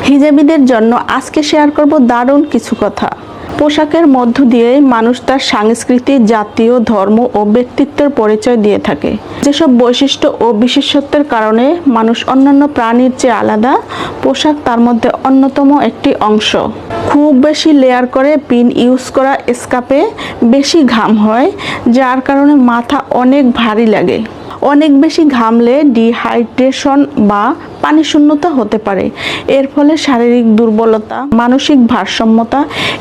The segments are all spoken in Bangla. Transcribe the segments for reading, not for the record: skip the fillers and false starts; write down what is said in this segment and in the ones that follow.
হিজাবিদের জন্য আজকে শেয়ার করব দারুণ কিছু কথা। পোশাকের মধ্য দিয়ে মানুষ তার সংস্কৃতি, জাতীয়, ধর্ম ও ব্যক্তিত্বের পরিচয় দিয়ে থাকে। যেসব বৈশিষ্ট্য ও বিশেষত্বের কারণে মানুষ অন্যান্য প্রাণীর চেয়ে আলাদা, পোশাক তার মধ্যে অন্যতম একটি অংশ। খুব বেশি লেয়ার করে পিন ইউজ করা স্কার্ফে বেশি ঘাম হয়, যার কারণে মাথা অনেক ভারী লাগে। অনেক বেশি ঘামলে ডিহাইড্রেশন বা পানি শূন্যতা হতে পারে। এর ফলে শারীরিক দুর্বলতা, মানসিক ভারসাম্যতা,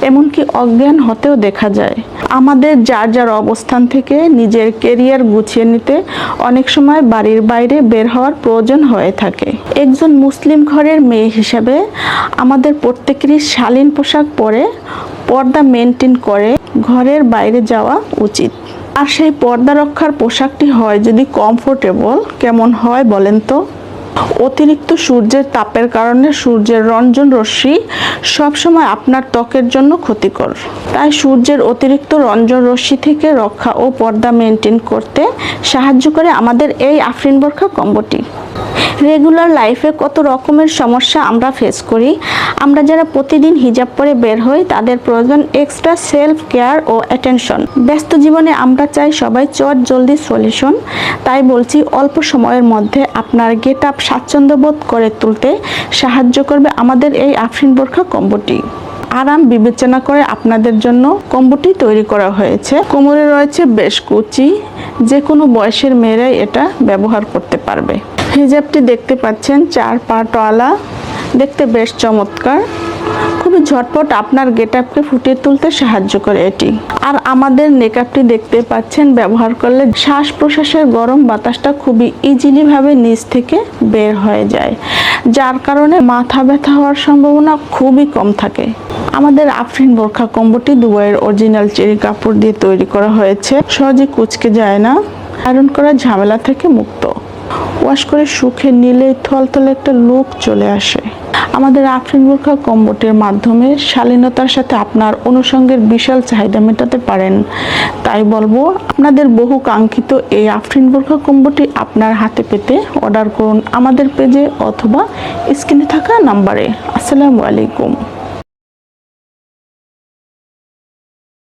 এমনকি অজ্ঞান হতেও দেখা যায়। আমাদের যার যার অবস্থান থেকে নিজের কেরিয়ার গুছিয়ে নিতে অনেক সময় বাড়ির বাইরে বের হওয়ার প্রয়োজন হয়ে থাকে। একজন মুসলিম ঘরের মেয়ে হিসাবে আমাদের প্রত্যেকেরই শালীন পোশাক পরে পর্দা মেনটেন করে ঘরের বাইরে যাওয়া উচিত। আর সেই পর্দা রক্ষার পোশাকটি হয় যদি কমফোর্টেবল, কেমন হয় বলেন তো? অতিরিক্ত সূর্যের তাপের কারণে সূর্যের রঞ্জন রশ্মি সবসময় আপনার ত্বকের জন্য ক্ষতিকর। তাই সূর্যের অতিরিক্ত রঞ্জন রশ্মি থেকে রক্ষা ও পর্দা মেনটেন করতে সাহায্য করে আমাদের এই আফরিন বোরখা কম্বোটি। রেগুলার লাইফে কত রকমের সমস্যা আমরা ফেস করি। আমরা যারা প্রতিদিন হিজাব পরে বের হই তাদের প্রয়োজন এক্সট্রা সেলফ কেয়ার ও অ্যাটেনশন। ব্যস্ত জীবনে আমরা চাই সবাই চট জলদি সলিউশন। তাই বলছি, অল্প সময়ের মধ্যে আপনার গেট আপ স্বাচ্ছন্দ্যবোধ করে তুলতে সাহায্য করবে আমাদের এই আফরিন বোরখা কম্বোটি। আরাম বিবেচনা করে আপনাদের জন্য কম্বোটি তৈরি করা হয়েছে। কোমরে রয়েছে বেশ কুচি, যে কোনো বয়সের মেয়েরাই এটা ব্যবহার করতে পারবে। হিজাবটি দেখতে পাচ্ছেন 4 পাটওয়ালা, দেখতে বেশ চমৎকার। খুবই ঝটপট আপনার গেটআপকে ফুটিয়ে তুলতে সাহায্য করে এটি। আর আমাদের নেকআপটি দেখতে পাচ্ছেন, ব্যবহার করলে শ্বাস প্রশ্বাসের গরম বাতাসটা খুবই ইজিলি ভাবে নিচ থেকে বের হয়ে যায়, যার কারণে মাথা ব্যথা হওয়ার সম্ভাবনা খুবই কম থাকে। আমাদের আফরিন বোরখা কম্বোটি দুবাইয়ের অরিজিনাল চেরি কাপড় দিয়ে তৈরি করা হয়েছে। সহজে কুঁচকে যায় না, আয়রন করার ঝামেলা থেকে মুক্ত। ওয়াশ করে শুকিয়ে নিলে থলথলে একটা লুক চলে আসে। আমাদের আফরিন বোরখা কম্বোটির মাধ্যমে শালীনতার সাথে আপনার অনুষঙ্গের বিশাল চাহিদা মেটাতে পারেন। তাই বলবো, আপনাদের বহু কাঙ্ক্ষিত এই আফরিন বোরখা কম্বোটি আপনার হাতে পেতে অর্ডার করুন আমাদের পেজে অথবা স্ক্রিনে থাকা নাম্বারে। আসসালামু আলাইকুম।